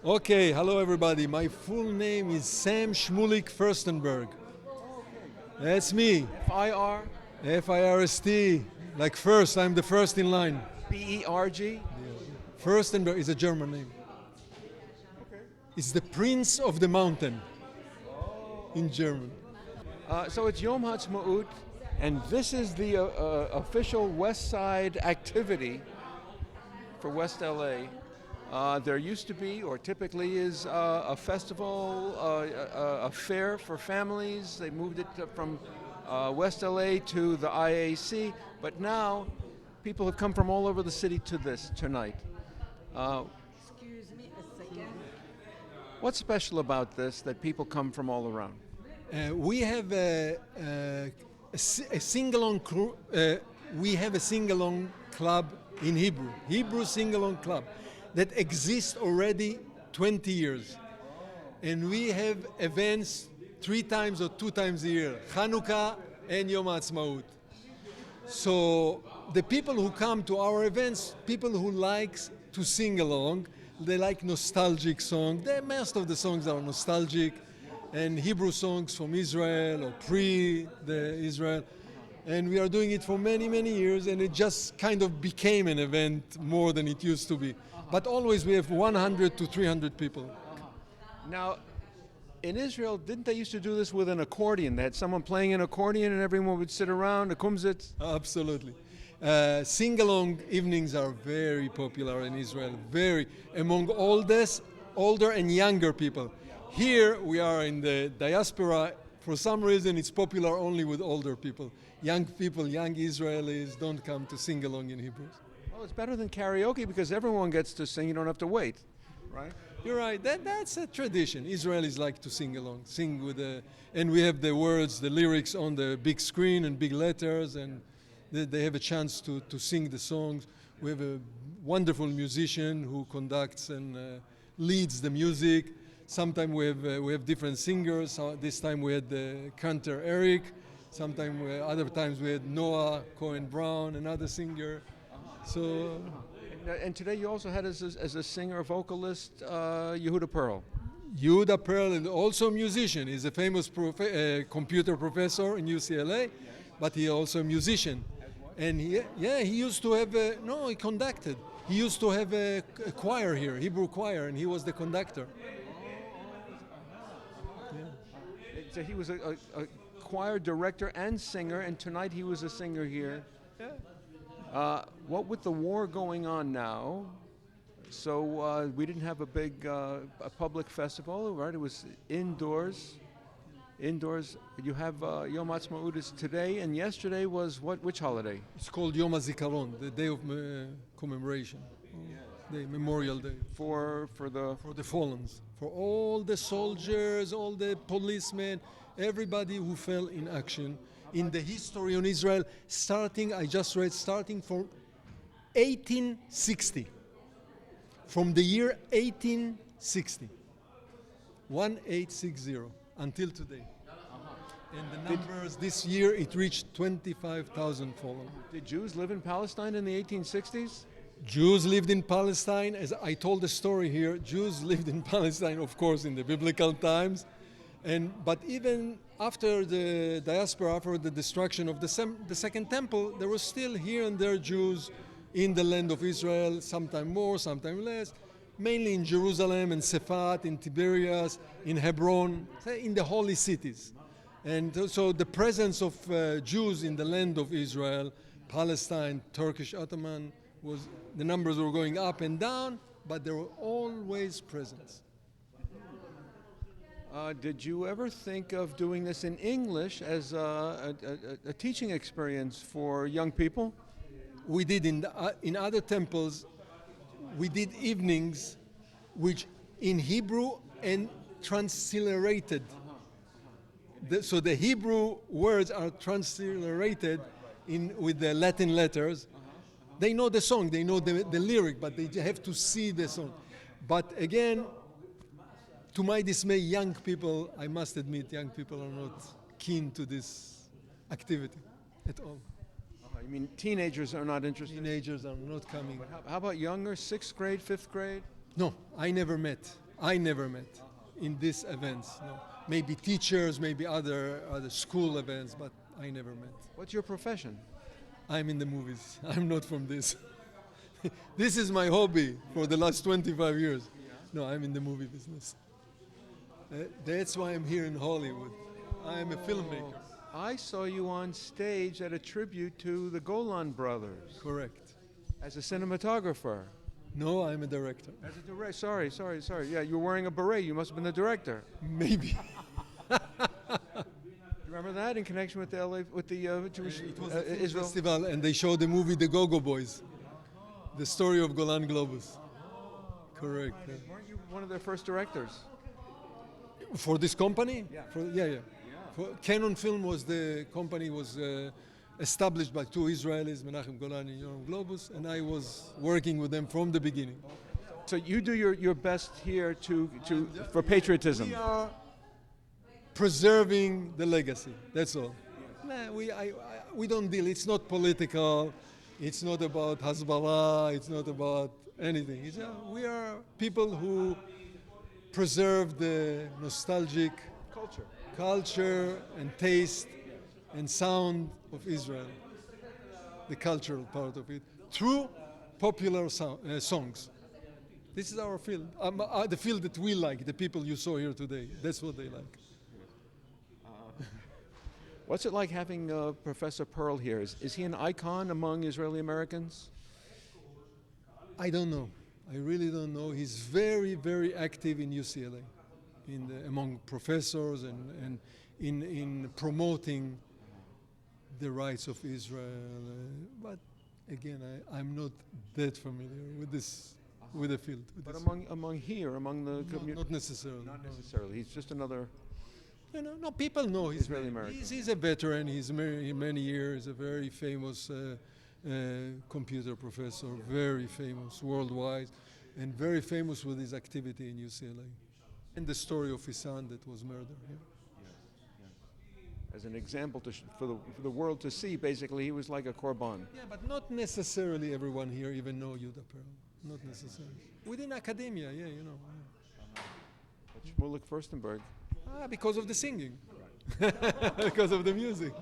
Okay, hello everybody. My full name is Sam Shmulik Firstenberg. That's me. F-I-R? First, like first, I'm the first in line. B-E-R-G? Firstenberg is a German name. It's the Prince of the Mountain in German. So it's Yom Ha'atzmaut, and this is the official West Side activity for West LA. There used to be, or typically is, a festival, a fair for families. They moved it from West LA to the IAC, but now people have come from all over the city to this tonight. Excuse me a second. What's special about this that people come from all around? We have a Singalong we have a Singalong club in Hebrew Singalong club that exists already 20 years, and we have events 3 times or 2 times a year, Hanukkah and Yom Ha'atzmaut. So the people who come to our events, people who like to sing along, they like nostalgic songs. Most of the songs are nostalgic, and Hebrew songs from Israel or pre-the Israel. And we are doing it for many, many years, and it just kind of became an event more than it used to be. But always we have 100 to 300 people. Now, in Israel, didn't they used to do this with an accordion? They had someone playing an accordion and everyone would sit around, a kumzitz? Absolutely. Sing-along evenings are very popular in Israel, very, among older and younger people. Here we are in the diaspora. For some reason, it's popular only with older people. Young people, young Israelis don't come to sing along in Hebrew. Well, it's better than karaoke because everyone gets to sing. You don't have to wait, right? You're right. That's a tradition. Israelis like to sing along, sing with and we have the words, the lyrics on the big screen and big letters, and they have a chance to sing the songs. We have a wonderful musician who conducts and leads the music. Sometimes we have different singers. This time we had the cantor Eric. Sometimes other times we had Noah Cohen Brown, another singer. So. And today you also had as a singer, vocalist, Yehuda Pearl. Yehuda Pearl, and also a musician. He's a famous computer professor in UCLA, but he also a musician. And he used to have he conducted. He used to have a choir here, Hebrew choir, and he was the conductor. So he was a choir director and singer, and tonight he was a singer here. What with the war going on now, so we didn't have a big a public festival, right? It was indoors. You have Yom Ha'atzmaut is today, and yesterday was which holiday? It's called Yom HaZikaron, the day of commemoration, the Memorial Day. For the fallen, for all the soldiers, all the policemen, everybody who fell in action in the history of Israel, starting from 1860. From the year 1860, 1860, until today. And the numbers this year, it reached 25,000 fallen. Did Jews live in Palestine in the 1860s? Jews lived in Palestine. As I told the story here, Jews lived in Palestine, of course, in the biblical times. But even after the diaspora, after the destruction of the Second Temple, there were still here and there Jews in the land of Israel, sometimes more, sometimes less, mainly in Jerusalem and Sefat, in Tiberias, in Hebron, in the holy cities. And so the presence of Jews in the land of Israel, Palestine, Turkish, Ottoman, the numbers were going up and down, but they were always present. Did you ever think of doing this in English as a teaching experience for young people? We did in other temples. We did evenings, which in Hebrew and transliterated. So the Hebrew words are transliterated with the Latin letters. They know the song, they know the lyric, but they have to see the song. But again, to my dismay, young people, I must admit, young people are not keen to this activity at all. You mean teenagers are not interested? Teenagers are not coming. How about younger, 6th grade, 5th grade? No, I never met. I never met in these events. No. Maybe teachers, maybe other school events, but I never met. What's your profession? I'm in the movies. I'm not from this. This is my hobby for the last 25 years. No, I'm in the movie business. That's why I'm here in Hollywood. I'm a filmmaker. I saw you on stage at a tribute to the Golan brothers Correct. as a cinematographer. No, I'm a director. As a director. Sorry. Yeah, you were wearing a beret. You must have been the director. Maybe. Do you remember that in connection with the LA, with the Jewish It was a film Israel? festival, and they showed the movie The Go-Go Boys, the story of Golan Globus. Correct. Yeah. Weren't you one of their first directors? For this company? Yeah. Yeah. For Canon Film was the company was established by two Israelis, Menachem Golan and Yoram Globus, and I was working with them from the beginning. So you do your best here for patriotism. We are preserving the legacy. That's all. Nah, we don't deal. It's not political. It's not about Hezbollah. It's not about anything. We are people who preserve the nostalgic culture and taste and sound of Israel, the cultural part of it, through popular songs. This is our field, the field that we like, the people you saw here today. That's what they like. What's it like having Professor Pearl here? Is he an icon among Israeli Americans? I don't know. I really don't know. He's very, very active in UCLA, among professors and in promoting the rights of Israel. But again, I'm not that familiar with this, with the field. But among the community? Not necessarily. Not necessarily. He's just another. No, people know he's Israeli American. He's a veteran. He's many years, a very famous computer professor, very famous worldwide, and very famous with his activity in UCLA. And the story of his son that was murdered. Yeah. As an example for the world to see, basically, he was like a korban. Yeah, but not necessarily everyone here even know Yehuda Pearl. Not necessarily. Within academia, yeah, you know. Shmulik Firstenberg. Because of the singing. Because of the music.